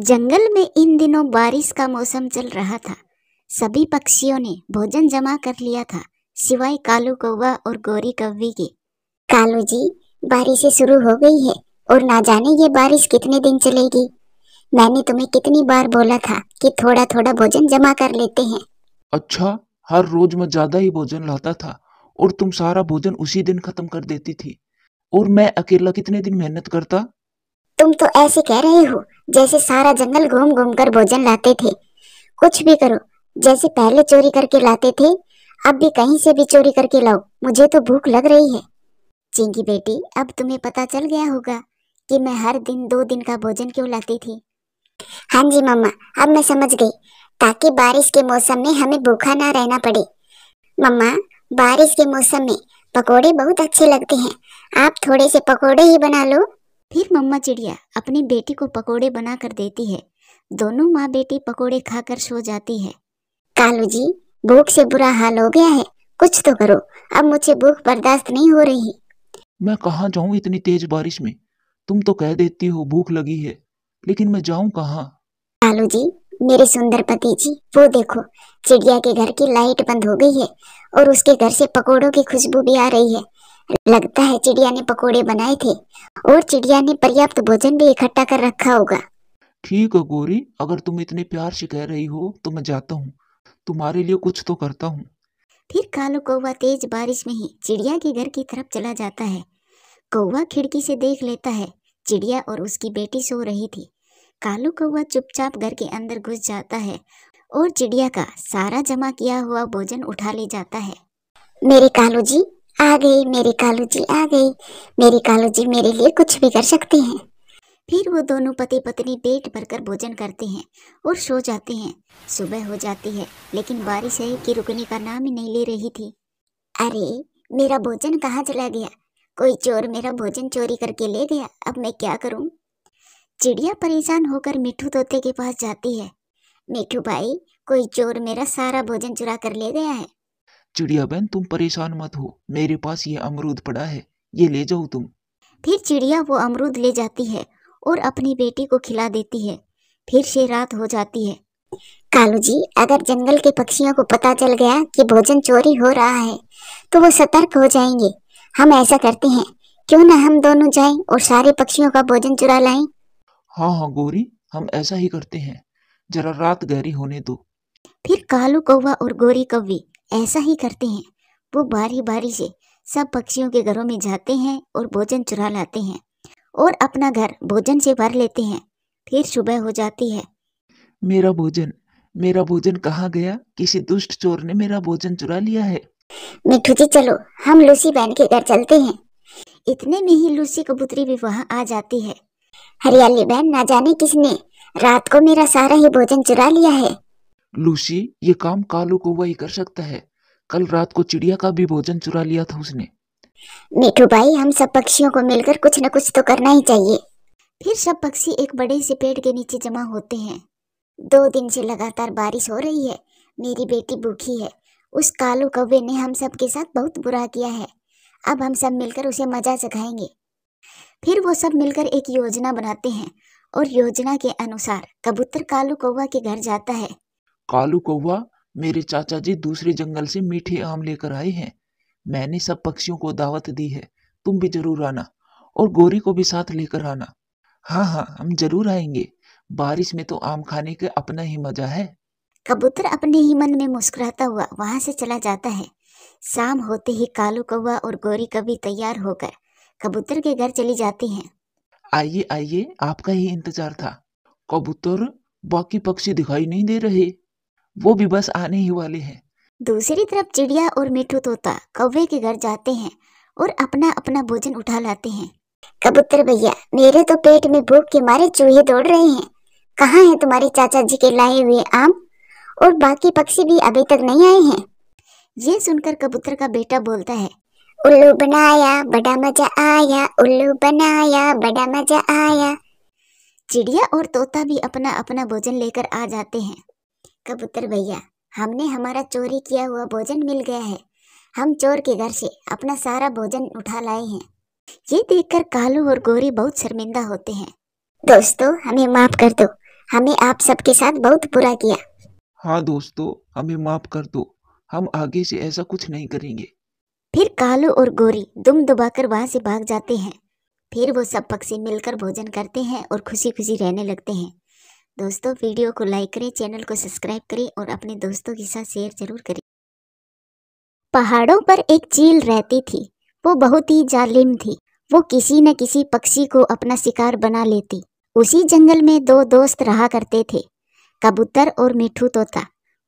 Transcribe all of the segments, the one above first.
जंगल में इन दिनों बारिश का मौसम चल रहा था। सभी पक्षियों ने भोजन जमा कर लिया था, सिवाय कालू कौवा और गोरी कौवी के। कालू जी, बारिश शुरू हो गई है और ना जाने ये बारिश कितने दिन चलेगी। मैंने तुम्हें कितनी बार बोला था कि थोड़ा थोड़ा भोजन जमा कर लेते हैं। अच्छा, हर रोज मैं ज्यादा ही भोजन लाता था और तुम सारा भोजन उसी दिन खत्म कर देती थी। और मैं अकेला कितने दिन मेहनत करता। तुम तो ऐसे कह रहे हो जैसे सारा जंगल घूम घूम कर भोजन लाते थे। कुछ भी करो, जैसे पहले चोरी करके लाते थे, अब भी कहीं से भी चोरी करके लाओ, मुझे तो भूख लग रही है। चिंकी बेटी, अब तुम्हें पता चल गया होगा कि मैं हर दिन 2 दिन का भोजन क्यों लाती थी। हाँ जी मम्मा, अब मैं समझ गई, ताकि बारिश के मौसम में हमें भूखा ना रहना पड़े। मम्मा, बारिश के मौसम में पकोड़े बहुत अच्छे लगते हैं, आप थोड़े से पकोड़े ही बना लो। फिर मम्मा चिड़िया अपनी बेटी को पकोड़े बना कर देती है। दोनों माँ बेटी पकोड़े खाकर सो जाती है। कालू जी, भूख से बुरा हाल हो गया है, कुछ तो करो, अब मुझे भूख बर्दाश्त नहीं हो रही। मैं कहाँ जाऊं इतनी तेज बारिश में। तुम तो कह देती हो भूख लगी है, लेकिन मैं जाऊं कहाँ। कालू जी, मेरे सुंदर पति जी, वो देखो, चिड़िया के घर की लाइट बंद हो गई है और उसके घर से पकोड़ों की खुशबू भी आ रही है। लगता है चिड़िया ने पकोड़े बनाए थे और चिड़िया ने पर्याप्त भोजन भी इकट्ठा कर रखा होगा। ठीक है गोरी, अगर तुम इतने प्यार से कह रही हो तो मैं जाता हूँ, तुम्हारे लिए कुछ तो करता हूँ। फिर कालू कौवा तेज बारिश में ही चिड़िया के घर की तरफ चला जाता है। कौवा खिड़की से देख लेता है, चिड़िया और उसकी बेटी सो रही थी। कालू कौवा चुपचाप घर के अंदर घुस जाता है और चिड़िया का सारा जमा किया हुआ भोजन उठा ले जाता है। मेरे कालू जी आ गई, मेरे कालू जी आ गई, मेरे कालू जी मेरे लिए कुछ भी कर सकते हैं। फिर वो दोनों पति पत्नी पेट भरकर भोजन करते हैं और सो जाते हैं। सुबह हो जाती है, लेकिन बारिश है कि रुकने का नाम ही नहीं ले रही थी। अरे, मेरा भोजन कहाँ चला गया? कोई चोर मेरा भोजन चोरी करके ले गया, अब मैं क्या करूं? चिड़िया परेशान होकर मिट्ठू तोते के पास जाती है। मिट्ठू भाई, कोई चोर मेरा सारा भोजन चुरा कर ले गया है। चिड़िया बहन, तुम परेशान मत हो, मेरे पास ये अमरूद पड़ा है, ये ले जाओ तुम। फिर चिड़िया वो अमरूद ले जाती है और अपनी बेटी को खिला देती है। फिर से रात हो जाती है। कालू जी, अगर जंगल के पक्षियों को पता चल गया कि भोजन चोरी हो रहा है, तो वो सतर्क हो जाएंगे। हम ऐसा करते हैं, क्यों ना हम दोनों जाएं और सारे पक्षियों का भोजन चुरा लाएं। हाँ हाँ गोरी, हम ऐसा ही करते हैं, जरा रात गहरी होने दो। फिर कालू कौवा और गोरी कौवी ऐसा ही करते हैं। वो बारी बारी से सब पक्षियों के घरों में जाते हैं और भोजन चुरा लाते हैं और अपना घर भोजन से भर लेते हैं। फिर सुबह हो जाती है। मेरा भोजन, मेरा भोजन कहाँ गया? किसी दुष्ट चोर ने मेरा भोजन चुरा लिया है। मिठू जी, चलो हम लूसी बहन के घर चलते हैं। इतने में ही लूसी कबूतरी भी वहां आ जाती है। हरियाली बहन, ना जाने किसने रात को मेरा सारा ही भोजन चुरा लिया है। लूसी, ये काम कालू कौवा ही कर सकता है। कल रात को चिड़िया का भी भोजन चुरा लिया था उसने। मिठू भाई, हम सब पक्षियों को मिलकर कुछ न कुछ तो करना ही चाहिए। फिर सब पक्षी एक बड़े से पेड़ के नीचे जमा होते हैं। 2 दिन से लगातार बारिश हो रही है, मेरी बेटी भूखी है। उस कालू कौवे ने हम सब के साथ बहुत बुरा किया है। अब हम सब मिलकर उसे मजा चखाएंगे। फिर वो सब मिलकर एक योजना बनाते हैं और योजना के अनुसार कबूतर कालू कौवा के घर जाता है। कालू कौवा, मेरे चाचा जी दूसरे जंगल से मीठे आम लेकर आए हैं। मैंने सब पक्षियों को दावत दी है, तुम भी जरूर आना, और गोरी को भी साथ लेकर आना। हाँ हाँ, हम जरूर आएंगे, बारिश में तो आम खाने का अपना ही मजा है। कबूतर अपने ही मन में मुस्कुराता हुआ वहां से चला जाता है। शाम होते ही कालू कौवा और गोरी कौवी तैयार होकर कबूतर के घर चली जाती हैं। आइए आइए, आपका ही इंतजार था। कबूतर, बाकी पक्षी दिखाई नहीं दे रहे, वो भी बस आने ही वाले हैं। दूसरी तरफ चिड़िया और मिठू तोता कौवे के घर जाते हैं और अपना अपना भोजन उठा लाते हैं। कबूतर भैया, मेरे तो पेट में भूख के मारे चूहे दौड़ रहे हैं। कहाँ है तुम्हारे चाचा जी के लाए हुए आम? और बाकी पक्षी भी अभी तक नहीं आए हैं। ये सुनकर कबूतर का बेटा बोलता है, उल्लू बनाया बड़ा मजा आया, उल्लू बनाया बड़ा मजा आया। चिड़िया और तोता भी अपना अपना भोजन लेकर आ जाते हैं। कबूतर भैया, हमने हमारा चोरी किया हुआ भोजन मिल गया है। हम चोर के घर से अपना सारा भोजन उठा लाए हैं। ये देखकर कालू और गोरी बहुत शर्मिंदा होते हैं। दोस्तों, हमें माफ कर दो, हमें आप सबके साथ बहुत बुरा किया। हाँ दोस्तों, हमें माफ कर दो, हम आगे से ऐसा कुछ नहीं करेंगे। फिर कालू और गोरी दुम दबाकर वहां से भाग जाते हैं। फिर वो सब पक्षी मिलकर भोजन करते हैं और खुशी खुशी रहने लगते हैं। दोस्तों, वीडियो को लाइक करें, चैनल को सब्सक्राइब करें और अपने दोस्तों के साथ शेयर जरूर करें। पहाड़ों पर एक चील रहती थी। वो बहुत ही जालिम थी। वो किसी न किसी पक्षी को अपना शिकार बना लेती। उसी जंगल में दो दोस्त रहा करते थे, कबूतर और मिठू तोता।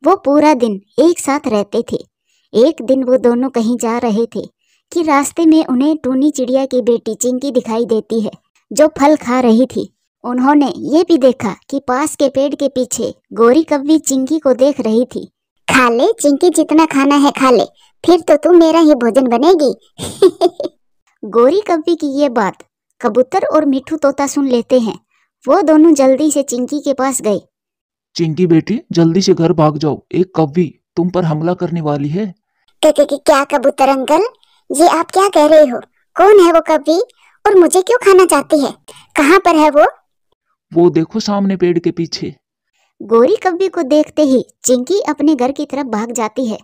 वो पूरा दिन एक साथ रहते थे। एक दिन वो दोनों कहीं जा रहे थे कि रास्ते में उन्हें टूनी चिड़िया की बेटी चिंकी दिखाई देती है, जो फल खा रही थी। उन्होंने ये भी देखा कि पास के पेड़ के पीछे गोरी कव्वी चिंकी को देख रही थी। खा ले चिंकी, जितना खाना है खा ले, फिर तो तू मेरा ही भोजन बनेगी। गोरी कव्वी की ये बात कबूतर और मिठू तोता सुन लेते हैं। वो दोनों जल्दी से चिंकी के पास गए। चिंकी बेटी, जल्दी से घर भाग जाओ, एक कव्वी तुम पर हमला करने वाली है। क्या कबूतर अंकल, ये आप क्या कह रहे हो? कौन है वो कव्वी और मुझे क्यों खाना चाहती है? कहाँ पर है वो? वो देखो सामने पेड़ के पीछे। गोरी कव्वी को देखते ही चिंकी अपने घर की तरफ भाग जाती है।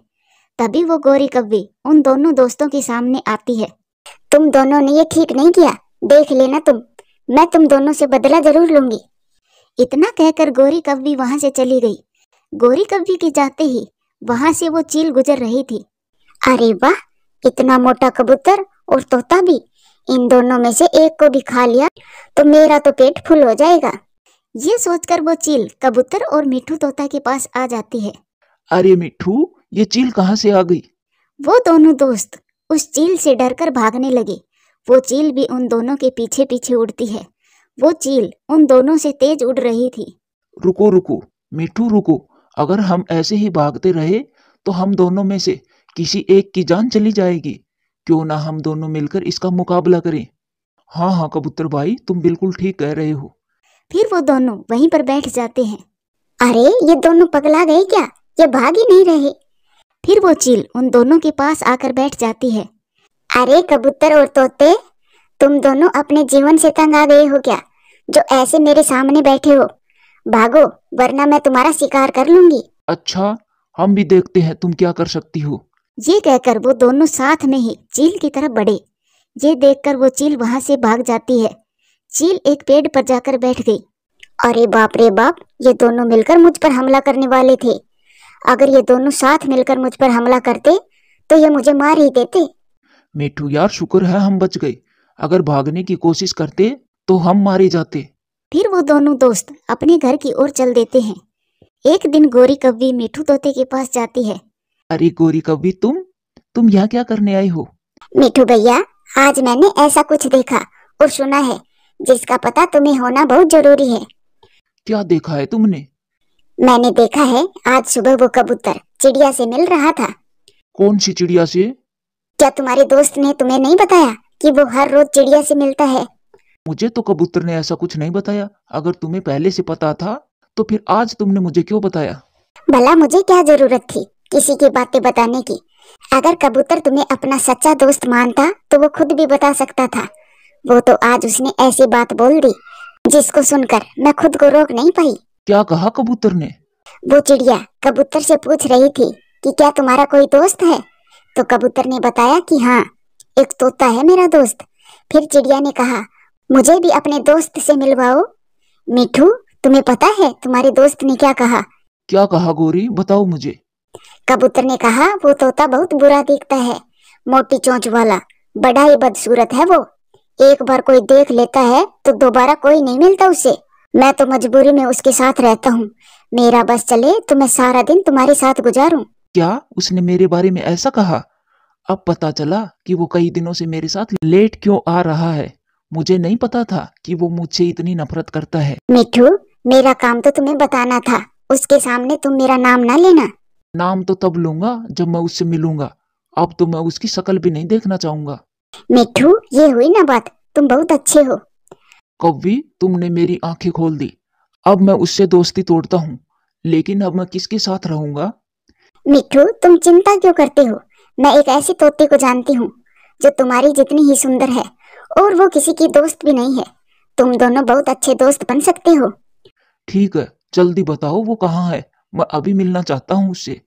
तभी वो गोरी कव्वी उन दोनों दोस्तों के सामने आती है। तुम दोनों ने ये ठीक नहीं किया, देख लेना मैं तुम दोनों से बदला जरूर लूंगी। इतना कहकर गोरी कव्वी वहां से चली गई। गोरी कव्वी के जाते ही वहां से वो चील गुजर रही थी। अरे वाह, इतना मोटा कबूतर और तोता भी, इन दोनों में से एक को भी खा लिया तो मेरा तो पेट फुल हो जाएगा। ये सोचकर वो चील कबूतर और मिठू तोता के पास आ जाती है। अरे मिठू, ये चील कहाँ से आ गई? वो दोनों दोस्त उस चील से डरकर भागने लगे। वो चील भी उन दोनों के पीछे पीछे उड़ती है। वो चील उन दोनों से तेज उड़ रही थी। रुको रुको मिठू, रुको। अगर हम ऐसे ही भागते रहे तो हम दोनों में से किसी एक की जान चली जाएगी। क्यों ना हम दोनों मिलकर इसका मुकाबला करें। हाँ हाँ कबूतर भाई, तुम बिल्कुल ठीक कह रहे हो। फिर वो दोनों वहीं पर बैठ जाते हैं। अरे ये दोनों पगला गए क्या? ये भाग ही नहीं रहे। फिर वो चील उन दोनों के पास आकर बैठ जाती है। अरे कबूतर और तोते, तुम दोनों अपने जीवन से तंग आ गए हो क्या, जो ऐसे मेरे सामने बैठे हो? भागो, वरना मैं तुम्हारा शिकार कर लूंगी। अच्छा, हम भी देखते हैं तुम क्या कर सकती हो। ये कहकर वो दोनों साथ में ही चील की तरफ बढ़े। ये देखकर वो चील वहां से भाग जाती है। चील एक पेड़ पर जाकर बैठ गई। अरे बाप रे बाप, ये दोनों मिलकर मुझ पर हमला करने वाले थे। अगर ये दोनों साथ मिलकर मुझ पर हमला करते तो ये मुझे मार ही देते। मिठू यार, शुक्र है हम बच गए। अगर भागने की कोशिश करते तो हम मारे जाते। फिर वो दोनों दोस्त अपने घर की ओर चल देते हैं। एक दिन गोरी कव्वी मिठू तोते के पास जाती है। अरे गोरी कव्वी, तुम यहाँ क्या करने आई हो? मिठू भैया, आज मैंने ऐसा कुछ देखा और सुना है जिसका पता तुम्हें होना बहुत जरूरी है। क्या देखा है तुमने? मैंने देखा है, आज सुबह वो कबूतर चिड़िया से मिल रहा था। कौन सी चिड़िया से? क्या तुम्हारे दोस्त ने तुम्हें नहीं बताया कि वो हर रोज चिड़िया से मिलता है? मुझे तो कबूतर ने ऐसा कुछ नहीं बताया। अगर तुम्हें पहले से पता था तो फिर आज तुमने मुझे क्यों बताया? भला मुझे क्या जरूरत थी किसी की बातें बताने की? अगर कबूतर तुम्हें अपना सच्चा दोस्त मानता तो वो खुद भी बता सकता था। वो तो आज उसने ऐसी बात बोल दी जिसको सुनकर मैं खुद को रोक नहीं पाई। क्या कहा कबूतर ने? वो चिड़िया कबूतर से पूछ रही थी कि क्या तुम्हारा कोई दोस्त है, तो कबूतर ने बताया कि हाँ, एक तोता है मेरा दोस्त। फिर चिड़िया ने कहा, मुझे भी अपने दोस्त से मिलवाओ। मिठू, तुम्हें पता है तुम्हारे दोस्त ने क्या कहा? क्या कहा गोरी, बताओ मुझे। कबूतर ने कहा, वो तोता बहुत बुरा दिखता है, मोटी चोंच वाला, बड़ा ही बदसूरत है वो। एक बार कोई देख लेता है तो दोबारा कोई नहीं मिलता उससे। मैं तो मजबूरी में उसके साथ रहता हूँ। मेरा बस चले तो मैं सारा दिन तुम्हारे साथ गुजारूं। क्या उसने मेरे बारे में ऐसा कहा? अब पता चला कि वो कई दिनों से मेरे साथ लेट क्यों आ रहा है। मुझे नहीं पता था कि वो मुझसे इतनी नफरत करता है। मिठू, मेरा काम तो तुम्हें बताना था, उसके सामने तुम मेरा नाम ना लेना। नाम तो तब लूंगा जब मैं उससे मिलूंगा। अब तो मैं उसकी शक्ल भी नहीं देखना चाहूंगा। मिठू, ये हुई ना बात, तुम बहुत अच्छे हो। कव्वी, तुमने मेरी आंखें खोल दी। अब मैं उससे दोस्ती तोड़ता हूँ, लेकिन अब मैं किसके साथ रहूंगा? मिठू, तुम चिंता क्यों करते हो? मैं एक ऐसी तोते को जानती हूँ जो तुम्हारी जितनी ही सुंदर है और वो किसी की दोस्त भी नहीं है। तुम दोनों बहुत अच्छे दोस्त बन सकते हो। ठीक है, जल्दी बताओ वो कहाँ है, मैं अभी मिलना चाहता हूँ उससे।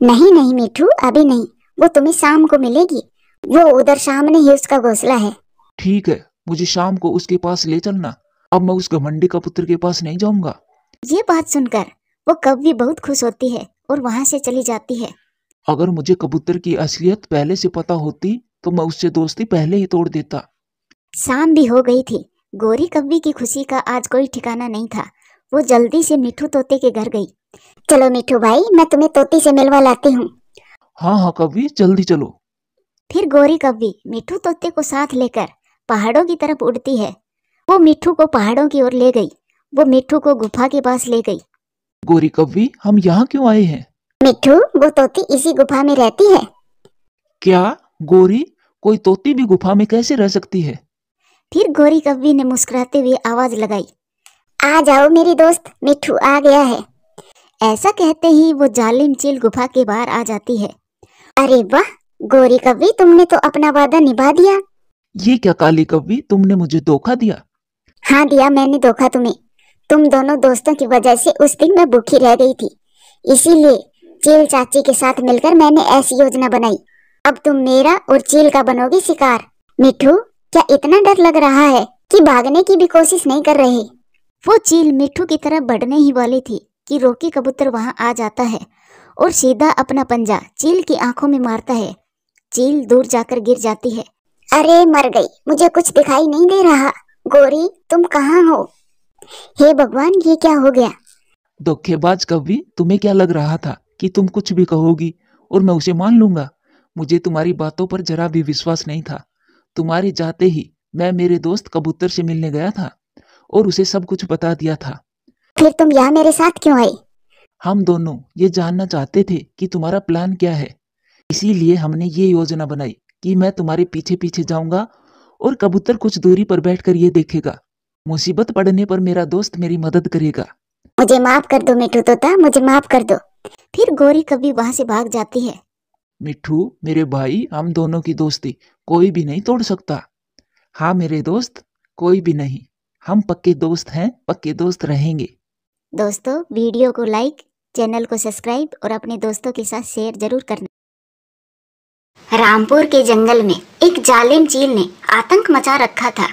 नहीं नहीं मिठू, अभी नहीं, वो तुम्हें शाम को मिलेगी। वो उधर सामने ही उसका घोंसला है। ठीक है, मुझे शाम को उसके पास ले चलना। अब मैं उस घमंडी कबूतर के पास नहीं जाऊंगा। ये बात सुनकर वो कौवी बहुत खुश होती है और वहां से चली जाती है। अगर मुझे कबूतर की असलियत पहले से पता होती तो मैं उससे दोस्ती पहले ही तोड़ देता। शाम भी हो गई थी। गोरी कौवी की खुशी का आज कोई ठिकाना नहीं था। वो जल्दी से मिठू तोते के घर गई। चलो मिठू भाई, मैं तुम्हें तोती से मिलवा लाती हूँ। हाँ हाँ कवि, जल्दी चलो। फिर गोरी कौवी मिठू तोते को साथ लेकर पहाड़ों की तरफ उड़ती है। वो मिठू को पहाड़ों की ओर ले गई। वो मिठू को गुफा के पास ले गई। गोरी कवि, हम यहाँ क्यों आए हैं? मिठू, वो तोती इसी गुफा में रहती है। क्या गोरी, कोई तोती भी गुफा में कैसे रह सकती है? फिर गोरी कौवी ने मुस्कुराते हुए आवाज लगाई, आ जाओ मेरी दोस्त, मिठू आ गया है। ऐसा कहते ही वो जालिम चील गुफा के बाहर आ जाती है। अरे वाह गोरी कौवी, तुमने तो अपना वादा निभा दिया। ये क्या काली कवि, तुमने मुझे धोखा दिया। हाँ दिया मैंने धोखा तुम्हें। तुम दोनों दोस्तों की वजह से उस दिन मैं भूखी रह गई थी, इसीलिए चील चाची के साथ मिलकर मैंने ऐसी योजना बनाई। अब तुम मेरा और चील का बनोगी शिकार। मिठू, क्या इतना डर लग रहा है कि भागने की भी कोशिश नहीं कर रही? वो चील मिठू की तरफ बढ़ने ही वाली थी कि रोकी कबूतर वहां आ जाता है और सीधा अपना पंजा चील की आंखों में मारता है। चील दूर जाकर गिर जाती है। अरे मर गई, मुझे कुछ दिखाई नहीं दे रहा। गोरी तुम कहाँ हो? हे भगवान, ये क्या हो गया? धोखेबाज कवि, तुम्हें क्या लग रहा था कि तुम कुछ भी कहोगी और मैं उसे मान लूंगा? मुझे तुम्हारी बातों पर जरा भी विश्वास नहीं था। तुम्हारे जाते ही मैं मेरे दोस्त कबूतर से मिलने गया था और उसे सब कुछ बता दिया था। फिर तुम यहाँ मेरे साथ क्यों आई? हम दोनों ये जानना चाहते थे कि तुम्हारा प्लान क्या है, इसीलिए हमने ये योजना बनाई कि मैं तुम्हारे पीछे पीछे जाऊंगा और कबूतर कुछ दूरी पर बैठकर ये देखेगा। मुसीबत पड़ने पर मेरा दोस्त मेरी मदद करेगा। मुझे माफ कर दो मिठू तोता, मुझे माफ कर दो। फिर गोरी कभी वहां से भाग जाती है। मिठू मेरे भाई, हम दोनों की दोस्ती कोई भी नहीं तोड़ सकता। हाँ मेरे दोस्त, कोई भी नहीं। हम पक्के दोस्त हैं, पक्के दोस्त रहेंगे। दोस्तों, वीडियो को लाइक, चैनल को सब्सक्राइब और अपने दोस्तों के साथ शेयर जरूर करना। रामपुर के जंगल में एक जालिम चील ने आतंक मचा रखा था।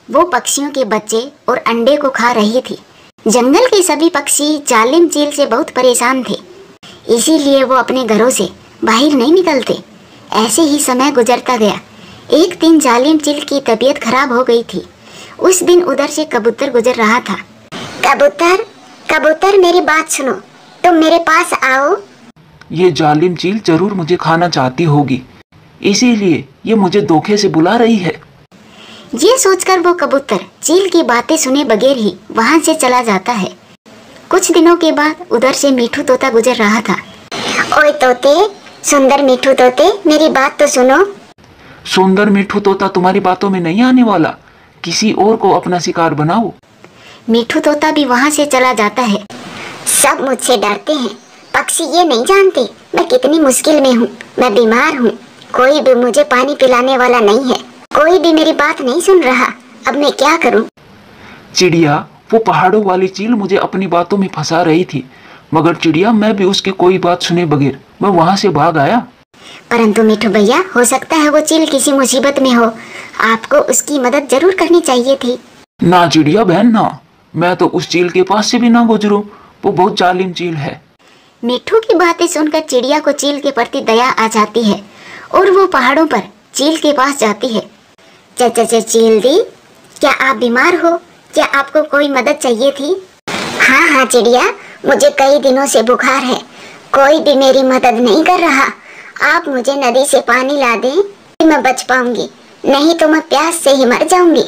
वो पक्षियों के बच्चे और अंडे को खा रही थी। जंगल के सभी पक्षी जालिम चील से बहुत परेशान थे, इसीलिए वो अपने घरों से बाहर नहीं निकलते। ऐसे ही समय गुजरता गया। एक दिन जालिम चील की तबीयत खराब हो गई थी। उस दिन उधर से कबूतर गुजर रहा था। कबूतर, कबूतर मेरी बात सुनो, तुम मेरे पास आओ। ये जालिम चील जरूर मुझे खाना चाहती होगी, इसीलिए ये मुझे धोखे से बुला रही है। ये सोचकर वो कबूतर चील की बातें सुने बगैर ही वहां से चला जाता है। कुछ दिनों के बाद उधर से मिठू तोता गुजर रहा था। ओए तोते, सुंदर मिठू तोते, मेरी बात तो सुनो। सुंदर मिठू तोता तुम्हारी बातों में नहीं आने वाला, किसी और को अपना शिकार बनाओ। मिठू तोता भी वहां से चला जाता है। सब मुझसे डरते हैं, पक्षी ये नहीं जानते मैं कितनी मुश्किल में हूँ। मैं बीमार हूँ, कोई भी मुझे पानी पिलाने वाला नहीं है, कोई भी मेरी बात नहीं सुन रहा। अब मैं क्या करूँ? चिड़िया, वो पहाड़ों वाली चील मुझे अपनी बातों में फंसा रही थी, मगर चिड़िया मैं भी उसकी कोई बात सुने बगैर मैं वहां से भाग आया। परंतु मिठू भैया, हो सकता है वो चील किसी मुसीबत में हो, आपको उसकी मदद जरूर करनी चाहिए थी। ना चिड़िया बहन ना, मैं तो उस चील के पास से भी ना गुजरूं, वो बहुत जालिम चील है। मिठू की बातें सुनकर चिड़िया को चील के प्रति दया आ जाती है और वो पहाड़ों पर चील के पास जाती है। चील दी, क्या आप बीमार हो? क्या आपको कोई मदद चाहिए थी? हाँ हाँ चिड़िया, मुझे कई दिनों से बुखार है, कोई भी मेरी मदद नहीं कर रहा। आप मुझे नदी से पानी ला दें, मैं बच पाऊंगी, नहीं तो मैं प्यास से ही मर जाऊंगी।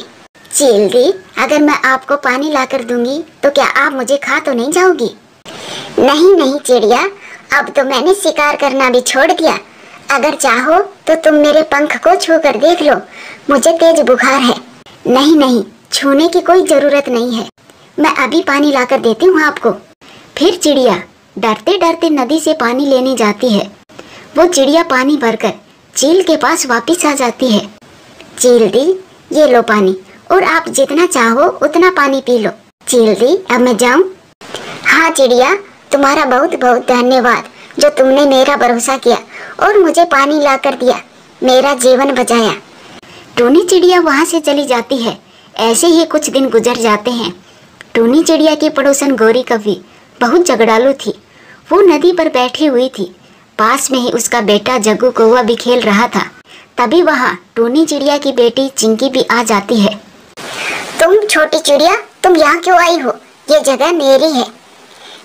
चील दी, अगर मैं आपको पानी ला कर दूंगी तो क्या आप मुझे खा तो नहीं जाओगी? नहीं नहीं चिड़िया, अब तो मैंने शिकार करना भी छोड़ दिया। अगर चाहो तो तुम मेरे पंख को छू कर देख लो, मुझे तेज बुखार है। नहीं नहीं, छूने की कोई जरूरत नहीं है, मैं अभी पानी लाकर देती हूँ आपको। फिर चिड़िया डरते डरते नदी से पानी लेने जाती है। वो चिड़िया पानी भरकर चील के पास वापस आ जाती है। चील दी, ये लो पानी, और आप जितना चाहो उतना पानी पी लो। चील दी, अब मैं जाऊँ? हाँ चिड़िया, तुम्हारा बहुत बहुत धन्यवाद जो तुमने मेरा भरोसा किया और मुझे पानी ला कर दिया, मेरा जीवन बचाया। टूनी चिड़िया वहाँ से चली जाती है। ऐसे ही कुछ दिन गुजर जाते हैं। टूनी चिड़िया की पड़ोसन गौरी कव्वी बहुत झगड़ालू थी। वो नदी पर बैठी हुई थी। पास में ही उसका बेटा जग्गू कौवा भी खेल रहा था। तभी वहाँ टूनी चिड़िया की बेटी चिंकी भी आ जाती है। तुम छोटी चिड़िया, तुम यहाँ क्यों आई हो? ये जगह मेरी है।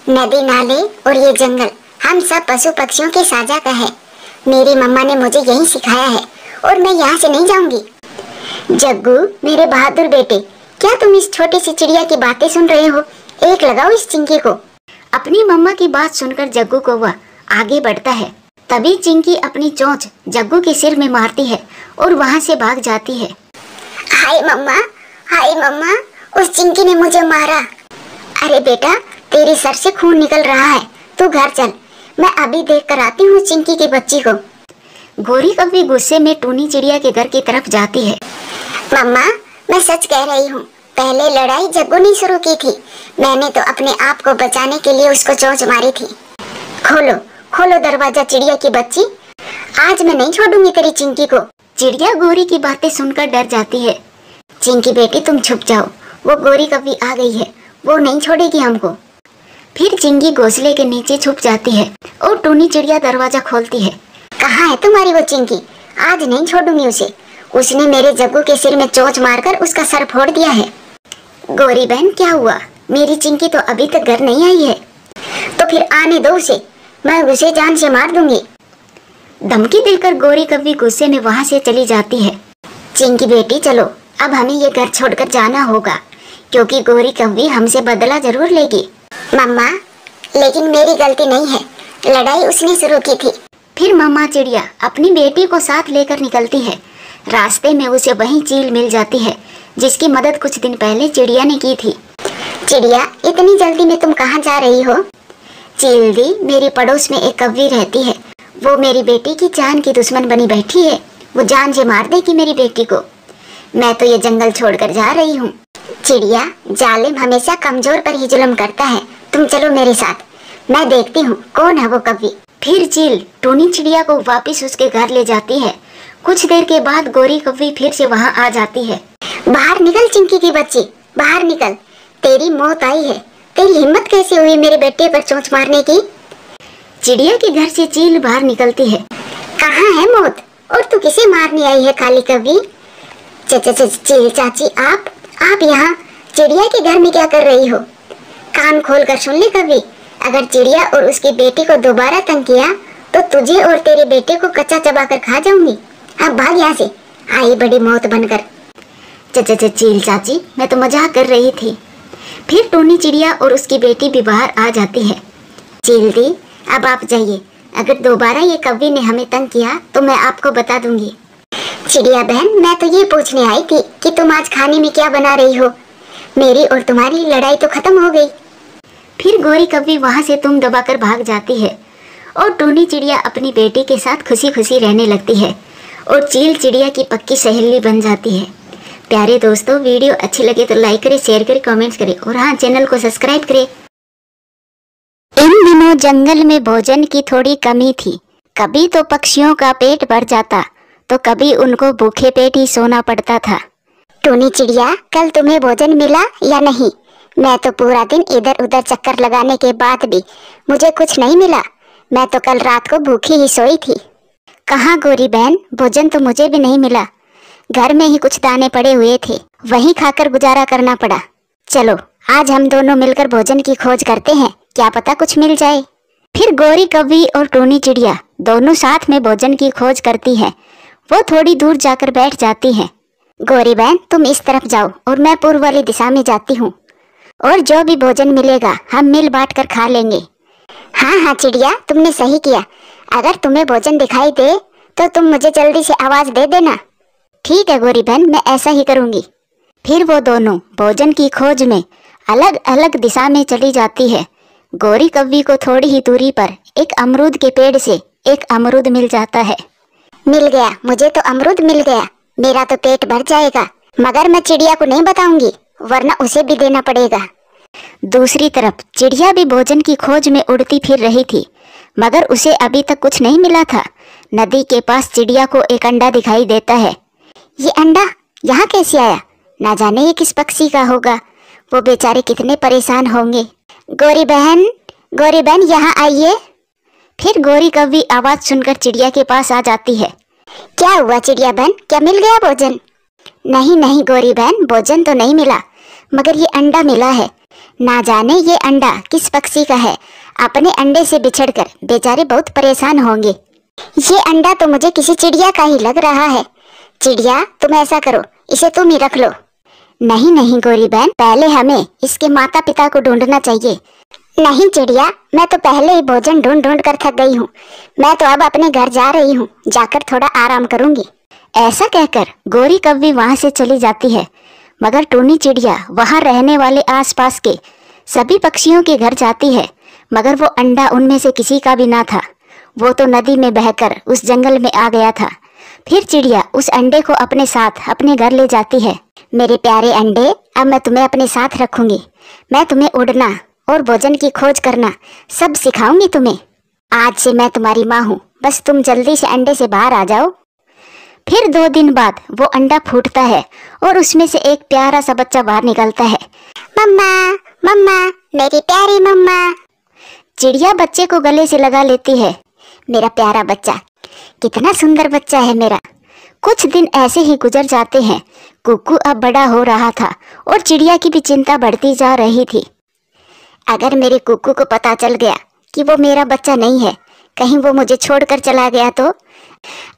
नदी, नाले और ये जंगल हम सब पशु पक्षियों के साझा का है। मेरी मम्मा ने मुझे यही सिखाया है और मैं यहाँ से नहीं जाऊंगी। जग्गू, मेरे बहादुर बेटे, क्या तुम इस छोटी सी चिड़िया की बातें सुन रहे हो? एक लगाओ इस चिंकी को। अपनी मम्मा की बात सुनकर जग्गू कौवा आगे बढ़ता है। तभी चिंकी अपनी चोंच जग्गू के सिर में मारती है और वहाँ से भाग जाती है। हाय मम्मा, उस चिंकी ने मुझे मारा। अरे बेटा, तेरे सर से खून निकल रहा है, तू घर चल, मैं अभी देख कर आती हूँ चिंकी की बच्ची को। गौरी कव्वी गुस्से में टूनी चिड़िया के घर की तरफ जाती है। मम्मा, मैं सच कह रही हूँ, पहले लड़ाई जग्गू ने शुरू की थी। मैंने तो अपने आप को बचाने के लिए उसको चोंच मारी थी। खोलो दरवाजा चिड़िया की बच्ची, आज मैं नहीं छोड़ूंगी तेरी चिंकी को। चिड़िया गौरी की बातें सुनकर डर जाती है। चिंकी बेटी, तुम छुप जाओ, वो गौरी कव्वी आ गई है, वो नहीं छोड़ेगी हमको। फिर चिंकी घोंसले के नीचे छुप जाती है और टूनी चिड़िया दरवाजा खोलती है। कहाँ है तुम्हारी वो चिंकी? आज नहीं छोड़ूंगी उसे। उसने मेरे जग्गू के सिर में चोंच मारकर उसका सर फोड़ दिया है। गौरी बहन, क्या हुआ? मेरी चिंकी तो अभी तक घर नहीं आई है। तो फिर आने दो उसे, मैं उसे जान से मार दूंगी। धमकी देकर गौरी कव्वी गुस्से में वहाँ से चली जाती है। चिंकी बेटी चलो, अब हमें ये घर छोड़कर जाना होगा, क्योंकि गौरी कव्वी हमसे बदला जरूर लेगी। मम्मा, लेकिन मेरी गलती नहीं है, लड़ाई उसने शुरू की थी। फिर मम्मा चिड़िया अपनी बेटी को साथ लेकर निकलती है। रास्ते में उसे वही चील मिल जाती है जिसकी मदद कुछ दिन पहले चिड़िया ने की थी। चिड़िया, इतनी जल्दी में तुम कहाँ जा रही हो? चील दी, मेरी पड़ोस में एक कव्वी रहती है, वो मेरी बेटी की जान की दुश्मन बनी बैठी है। वो जान से मार देगी मेरी बेटी को। मैं तो ये जंगल छोड़कर जा रही हूँ। चिड़िया, जालिम हमेशा कमजोर पर ही जुल्म करता है। तुम चलो मेरे साथ, मैं देखती हूँ कौन है वो कव्वी। फिर चील टूनी चिड़िया को वापस उसके घर ले जाती है। कुछ देर के बाद गौरी कव्वी फिर से वहाँ आ जाती है। बाहर निकल चिंकी की बच्ची, बाहर निकल, तेरी मौत आई है। तेरी हिम्मत कैसे हुई मेरे बेटे पर चोंच मारने की? चिड़िया के घर से चील बाहर निकलती है। कहाँ है मौत? और तू किसे मारने आई है काली कव्वी? चील चाची, आप यहाँ चिड़िया के घर में क्या कर रही हो? कान खोल कर सुन ले कव्वी, अगर चिड़िया और उसकी बेटी को दोबारा तंग किया तो तुझे और तेरे बेटे को कच्चा चबा कर खा जाऊंगी। अब भाग यहाँ से, आई बड़ी मौत बनकर। चील चाची, मैं तो मजाक कर रही थी। फिर टूनी चिड़िया और उसकी बेटी भी बाहर आ जाती है। चील दी, अब आप जाइए, अगर दोबारा ये कव्वी ने हमें तंग किया तो मैं आपको बता दूंगी। चिड़िया बहन, मैं तो ये पूछने आई थी कि तुम आज खाने में क्या बना रही हो? मेरी और तुम्हारी लड़ाई तो खत्म हो गई। फिर गौरी कव्वी वहाँ से तुम दबाकर भाग जाती है और टूनी चिड़िया अपनी बेटी के साथ खुशी खुशी रहने लगती है और चील चिड़िया की पक्की सहेली बन जाती है। प्यारे दोस्तों, वीडियो अच्छी लगे तो लाइक करें, शेयर करें, कमेंट्स करें और हाँ, चैनल को सब्सक्राइब करें। इन दिनों जंगल में भोजन की थोड़ी कमी थी। कभी तो पक्षियों का पेट भर जाता तो कभी उनको भूखे पेट ही सोना पड़ता था। टूनी चिड़िया, कल तुम्हें भोजन मिला या नहीं? मैं तो पूरा दिन इधर उधर चक्कर लगाने के बाद भी मुझे कुछ नहीं मिला। मैं तो कल रात को भूखी ही सोई थी। कहाँ गौरी बहन, भोजन तो मुझे भी नहीं मिला। घर में ही कुछ दाने पड़े हुए थे, वहीं खाकर गुजारा करना पड़ा। चलो आज हम दोनों मिलकर भोजन की खोज करते हैं, क्या पता कुछ मिल जाए। फिर गौरी कव्वी और टूनी चिड़िया दोनों साथ में भोजन की खोज करती है। वो थोड़ी दूर जाकर बैठ जाती हैं। गौरी बहन, तुम इस तरफ जाओ और मैं पूर्व वाली दिशा में जाती हूँ, और जो भी भोजन मिलेगा हम मिल बांट कर खा लेंगे। हाँ चिड़िया, तुमने सही किया। अगर तुम्हें भोजन दिखाई दे तो तुम मुझे जल्दी से आवाज दे देना। ठीक है गौरी बहन, मैं ऐसा ही करूँगी। फिर वो दोनों भोजन की खोज में अलग अलग दिशा में चली जाती है। गौरी कव्वी को थोड़ी ही दूरी पर एक अमरूद के पेड़ से एक अमरूद मिल जाता है। मिल गया, मुझे तो अमरूद मिल गया, मेरा तो पेट भर जाएगा। मगर मैं चिड़िया को नहीं बताऊंगी, वरना उसे भी देना पड़ेगा। दूसरी तरफ चिड़िया भी भोजन की खोज में उड़ती फिर रही थी, मगर उसे अभी तक कुछ नहीं मिला था। नदी के पास चिड़िया को एक अंडा दिखाई देता है। ये अंडा यहाँ कैसे आया? ना जाने ये किस पक्षी का होगा। वो बेचारे कितने परेशान होंगे। गोरी बहन यहाँ आइए। फिर गोरी कौवी आवाज सुनकर चिड़िया के पास आ जाती है। क्या हुआ चिड़िया बहन, क्या मिल गया भोजन? नहीं गोरी बहन, भोजन तो नहीं मिला, मगर ये अंडा मिला है। ना जाने ये अंडा किस पक्षी का है। अपने अंडे से बिछड़कर बेचारे बहुत परेशान होंगे। ये अंडा तो मुझे किसी चिड़िया का ही लग रहा है। चिड़िया, तुम ऐसा करो, इसे तुम ही रख लो। नहीं गोरी बहन, पहले हमें इसके माता पिता को ढूंढना चाहिए। नहीं चिड़िया, मैं तो पहले ही भोजन ढूंढ कर थक गई हूँ। मैं तो अब अपने घर जा रही हूँ, जाकर थोड़ा आराम करूंगी। ऐसा कहकर गोरी कौवी वहां से चली जाती है, मगर टूनी चिड़िया वहां रहने वाले आसपास के सभी पक्षियों के घर जाती है, मगर वो अंडा उनमें से किसी का भी ना था। वो तो नदी में बहकर उस जंगल में आ गया था। फिर चिड़िया उस अंडे को अपने साथ अपने घर ले जाती है। मेरे प्यारे अंडे, अब मैं तुम्हें अपने साथ रखूंगी। मैं तुम्हें उड़ना और भोजन की खोज करना सब सिखाऊंगी तुम्हें। आज से मैं तुम्हारी माँ हूँ, बस तुम जल्दी से अंडे से बाहर आ जाओ। फिर 2 दिन बाद वो अंडा फूटता है और उसमें से एक प्यारा सा बच्चा बाहर निकलता है। मम्मा, मेरी प्यारी मम्मा। चिड़िया बच्चे को गले से लगा लेती है। मेरा प्यारा बच्चा, कितना सुंदर बच्चा है मेरा। कुछ दिन ऐसे ही गुजर जाते हैं। कुक्कू अब बड़ा हो रहा था और चिड़िया की भी चिंता बढ़ती जा रही थी। अगर मेरे कुक्कू को पता चल गया कि वो मेरा बच्चा नहीं है, कहीं वो मुझे छोड़कर चला गया तो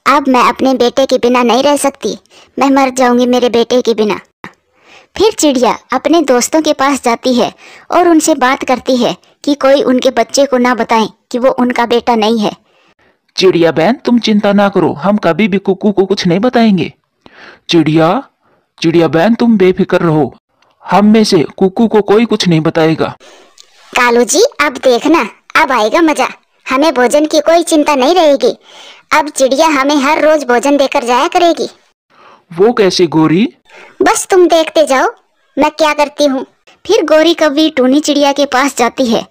अब मैं अपने बेटे के बिना नहीं रह सकती। मैं मर जाऊंगी मेरे बेटे के बिना। फिर चिड़िया अपने दोस्तों के पास जाती है और उनसे बात करती है कि कोई उनके बच्चे को ना बताएं कि वो उनका बेटा नहीं है। चिड़िया बहन, तुम चिंता ना करो, हम कभी भी कुक्कू को कुछ नहीं बताएंगे। चिड़िया बहन, तुम बेफिक्र रहो, हम में से कुक्कू को कोई कुछ नहीं बताएगा। कालू जी, अब देखना, अब आएगा मजा। हमें भोजन की कोई चिंता नहीं रहेगी। अब चिड़िया हमें हर रोज भोजन देकर जाया करेगी। वो कैसे गोरी? बस तुम देखते जाओ मैं क्या करती हूँ। फिर गोरी कौवी टूनी चिड़िया के पास जाती है।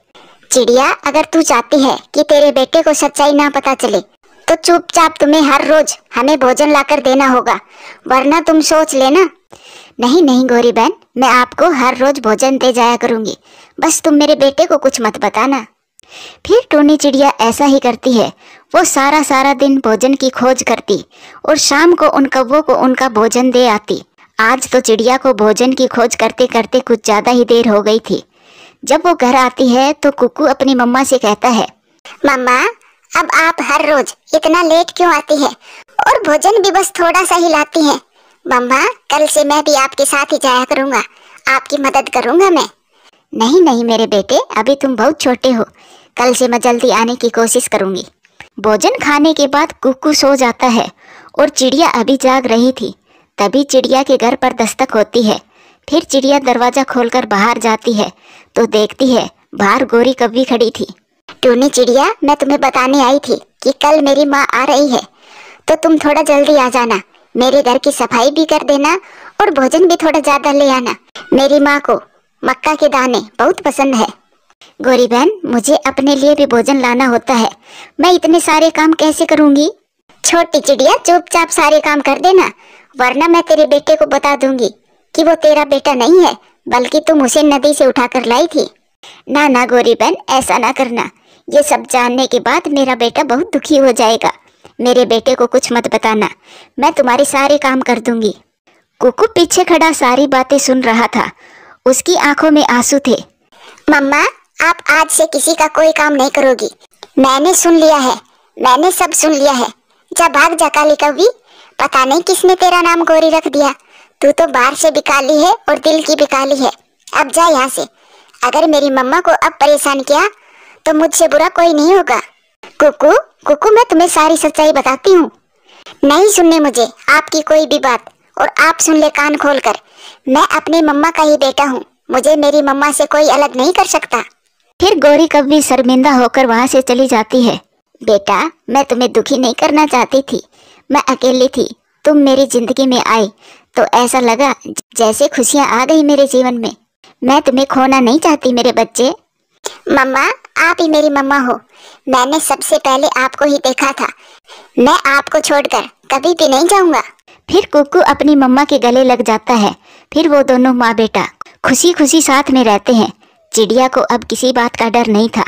चिड़िया, अगर तू चाहती है कि तेरे बेटे को सच्चाई ना पता चले तो चुपचाप तुम्हें हर रोज हमें भोजन लाकर देना होगा, वरना तुम सोच लेना। नहीं गोरी बहन, मैं आपको हर रोज भोजन दे जाया करूंगी, बस तुम मेरे बेटे को कुछ मत बताना। फिर टूनी चिड़िया ऐसा ही करती है। वो सारा दिन भोजन की खोज करती और शाम को उन कौवों को उनका भोजन दे आती। आज तो चिड़िया को भोजन की खोज करते करते कुछ ज्यादा ही देर हो गई थी। जब वो घर आती है तो कुक्कू अपनी मम्मा से कहता है, मम्मा, अब आप हर रोज इतना लेट क्यों आती है और भोजन भी बस थोड़ा सा ही लाती हैं? मम्मा, कल से मैं भी आपके साथ ही जाया करूंगा, आपकी मदद करूंगा मैं। नहीं मेरे बेटे, अभी तुम बहुत छोटे हो, कल से मैं जल्दी आने की कोशिश करूंगी। भोजन खाने के बाद कुक्कू सो जाता है और चिड़िया अभी जाग रही थी। तभी चिड़िया के घर पर दस्तक होती है। फिर चिड़िया दरवाजा खोलकर बाहर जाती है तो देखती है बाहर गोरी कौवी खड़ी थी। टूनी चिड़िया, मैं तुम्हें बताने आई थी कि कल मेरी माँ आ रही है, तो तुम थोड़ा जल्दी आ जाना। मेरे घर की सफाई भी कर देना और भोजन भी थोड़ा ज्यादा ले आना। मेरी माँ को मक्का के दाने बहुत पसंद है। गोरी बहन, मुझे अपने लिए भी भोजन लाना होता है, मैं इतने सारे काम कैसे करूंगी? छोटी चिड़िया, चुपचाप सारे काम कर देना, वरना मैं तेरे बेटे को बता दूंगी कि वो तेरा बेटा नहीं है, बल्कि तुम उसे नदी से उठाकर लाई थी। ना गोरी बहन, ऐसा ना करना। ये सब जानने के बाद मेरा बेटा बहुत दुखी हो जाएगा। मेरे बेटे को कुछ मत बताना, मैं तुम्हारे सारे काम कर दूंगी। कुक्कू पीछे खड़ा सारी बातें सुन रहा था। उसकी आंखों में आंसू थे। मम्मा, आप आज से किसी का कोई काम नहीं करोगी। मैंने सुन लिया है, मैंने सब सुन लिया है। जा भाग जा काली कौवी, पता नहीं किसने तेरा नाम गोरी रख दिया। तू तो बाहर से भी काली है और दिल की भी काली है। अब जा यहाँ से। अगर मेरी मम्मा को अब परेशान किया तो मुझसे बुरा कोई नहीं होगा। कुक्कू, मैं तुम्हें सारी सच्चाई बताती हूँ। नहीं सुनने मुझे आपकी कोई भी बात, और आप सुन ले कान खोलकर। मैं अपनी मम्मा का ही बेटा हूँ, मुझे मेरी मम्मा से कोई अलग नहीं कर सकता। फिर गोरी कौवी शर्मिंदा होकर वहाँ से चली जाती है। बेटा, मैं तुम्हें दुखी नहीं करना चाहती थी, मैं अकेली थी। तुम मेरी जिंदगी में आई तो ऐसा लगा जैसे खुशियाँ आ गई मेरे जीवन में। मैं तुम्हें खोना नहीं चाहती मेरे बच्चे। मम्मा, आप ही मेरी मम्मा हो। मैंने सबसे पहले आपको ही देखा था। मैं आपको छोड़कर कभी भी नहीं जाऊंगा। फिर कुक्कू अपनी मम्मा के गले लग जाता है। फिर वो दोनों माँ बेटा खुशी खुशी साथ में रहते हैं। चिड़िया को अब किसी बात का डर नहीं था।